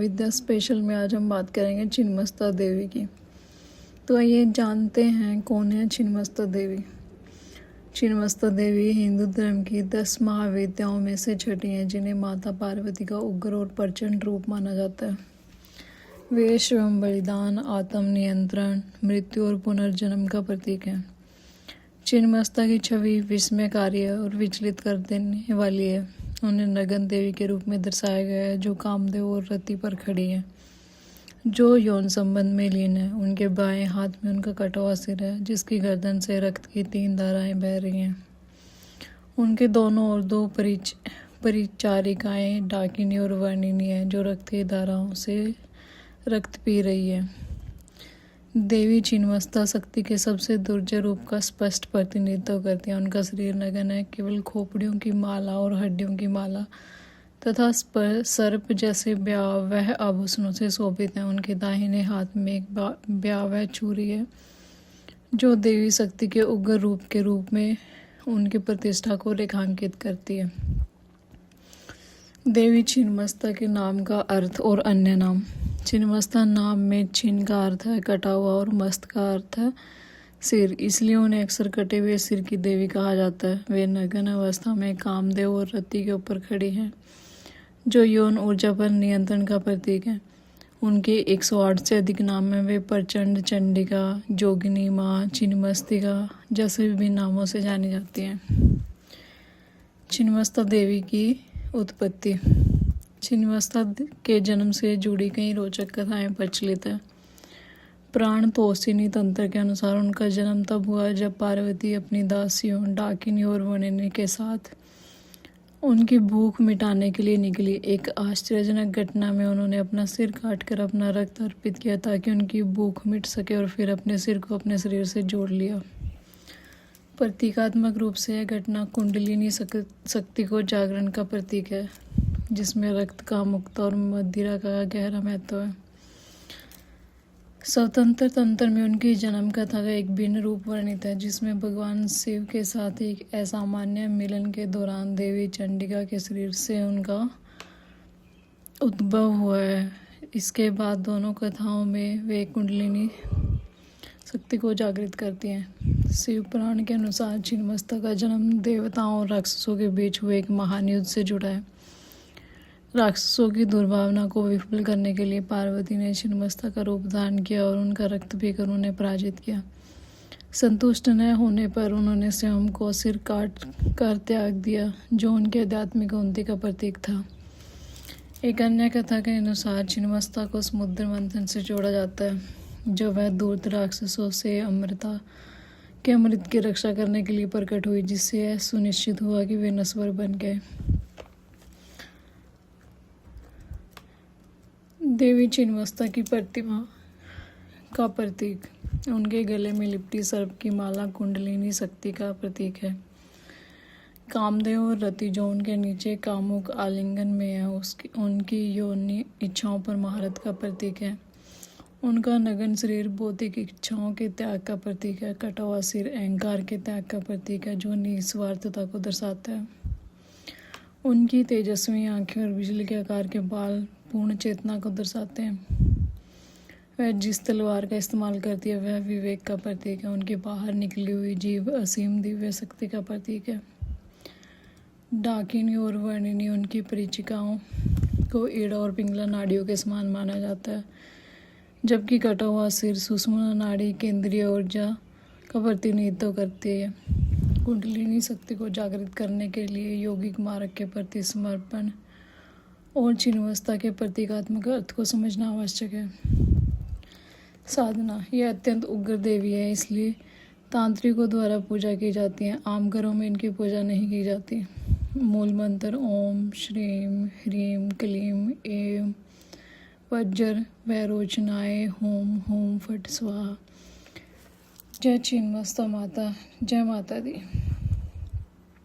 विद्या special में आज हम बात करेंगे छिन्नमस्ता देवी की। तो आइए जानते हैं कौन है छिन्नमस्ता देवी। छिन्नमस्ता देवी हिंदू धर्म की 10 महाविद्याओं में से छठी हैं, जिन्हें माता पार्वती का उग्र और प्रचंड रूप माना जाता है। वे श्रम, बलिदान, आत्म नियंत्रण, मृत्यु और पुनर्जन्म का प्रतीक है। छिन्नमस्ता की छवि विस्मयकारी और विचलित कर देने वाली है। उन्हें नगन देवी के रूप में दर्शाया गया है, जो कामदेव और रति पर खड़ी है, जो यौन संबंध में लीन है। उनके बाएं हाथ में उनका कटा हुआ सिर है, जिसकी गर्दन से रक्त की 3 धाराएं बह रही हैं। उनके दोनों ओर 2 परिचारिकाएं डाकिनी और वर्णिनी है, जो रक्त की धाराओं से रक्त पी रही है। देवी छिन्नमस्ता शक्ति के सबसे दुर्जय रूप का स्पष्ट प्रतिनिधित्व करती है। उनका शरीर नगन है, केवल खोपड़ियों की माला और हड्डियों की माला तथा सर्प जैसे ब्यावह आभूषणों से शोभित है। उनके दाहिने हाथ में एक ब्यावह छुरी है, जो देवी शक्ति के उग्र रूप के रूप में उनकी प्रतिष्ठा को रेखांकित करती है। देवी छिन्नमस्ता के नाम का अर्थ और अन्य नाम। छिन्नमस्ता नाम में छिन्न का अर्थ है कटा हुआ और मस्त का अर्थ है सिर, इसलिए उन्हें अक्सर कटे हुए सिर की देवी कहा जाता है। वे नग्न अवस्था में कामदेव और रति के ऊपर खड़ी हैं, जो यौन ऊर्जा पर नियंत्रण का प्रतीक है। उनके 108 से अधिक नाम में वे प्रचंड, चंडिका, जोगिनी माँ, छिन्नमस्तिका जैसे विभिन्न नामों से जानी जाती हैं। छिन्नमस्ता देवी की उत्पत्ति। छिन्नमस्ता के जन्म से जुड़ी कई रोचक कथाएं प्रचलित हैं। प्राण तोषिणी तंत्र के अनुसार उनका जन्म तब हुआ जब पार्वती अपनी दासियों डाकिनी और वर्णिनी के साथ उनकी भूख मिटाने के लिए निकली। एक आश्चर्यजनक घटना में उन्होंने अपना सिर काटकर अपना रक्त अर्पित किया, ताकि उनकी भूख मिट सके, और फिर अपने सिर को अपने शरीर से जोड़ लिया। प्रतीकात्मक रूप से यह घटना कुंडलिनी शक्ति को जागरण का प्रतीक है, जिसमें रक्त का मुक्ता और मदिरा का गहरा महत्व है। स्वतंत्र तंत्र में उनकी जन्म कथा का एक भिन्न रूप वर्णित है, जिसमें भगवान शिव के साथ एक असामान्य मिलन के दौरान देवी चंडिका के शरीर से उनका उद्भव हुआ है। इसके बाद दोनों कथाओं में वे कुंडलिनी शक्ति को जागृत करती हैं। शिव पुराण के अनुसार छिन्नमस्ता का जन्म देवताओं और राक्षसों के बीच हुए एक महान युद्ध से जुड़ा है। राक्षसों की दुर्भावना को विफल करने के लिए पार्वती ने छिन्नमस्ता का रूप धारण किया और उनका रक्त पीकर उन्हें पराजित किया। संतुष्ट न होने पर उन्होंने स्वयं को सिर काट कर त्याग दिया, जो उनके आध्यात्मिक उन्नति का प्रतीक था। एक अन्य कथा के अनुसार छिन्नमस्ता को समुद्र मंथन से जोड़ा जाता है, जब वह दूत राक्षसों से अमृत की रक्षा करने के लिए प्रकट हुई, जिससे यह सुनिश्चित हुआ कि वे नश्वर बन गए। देवी छिन्नमस्ता की प्रतिमा का प्रतीक। उनके गले में लिपटी सर्प की माला कुंडलिनी शक्ति का प्रतीक है। कामदेव और रति, जो उनके नीचे कामुक आलिंगन में है, उनकी यौन इच्छाओं पर महारत का प्रतीक है। उनका नग्न शरीर भौतिक इच्छाओं के त्याग का प्रतीक है। कटा हुआ सिर अहंकार के त्याग का प्रतीक है, जो निस्वार्थता को दर्शाता है। उनकी तेजस्वी आंखें और बिजली के आकार के बाल पूर्ण चेतना को दर्शाते हैं। वह जिस तलवार का इस्तेमाल करती है, वह विवेक का प्रतीक है। उनकी बाहर निकली हुई जीभ असीम दिव्य शक्ति का प्रतीक है। डाकिनी और वर्णिनी, उनकी परिचिकाओं को ईड़ा और पिंगला नाड़ियों के समान माना जाता है, जबकि कटा हुआ सिर सुषुम्ना नाड़ी केंद्रीय ऊर्जा का प्रतिनिधित्व करती है। कुंडलिनी शक्ति को जागृत करने के लिए यौगिक मार्ग के प्रति समर्पण और छिन्नमस्ता के प्रतीकात्मक अर्थ को समझना आवश्यक है। साधना। यह अत्यंत उग्र देवी है, इसलिए तांत्रिकों द्वारा पूजा की जाती है। आम घरों में इनकी पूजा नहीं की जाती। मूल मंत्र ओम श्रीम ह्रीम क्लीम एम वज्र वैरोचनाय होम होम फट स्वाहा। जय छिन्नमस्ता माता, जय माता दी।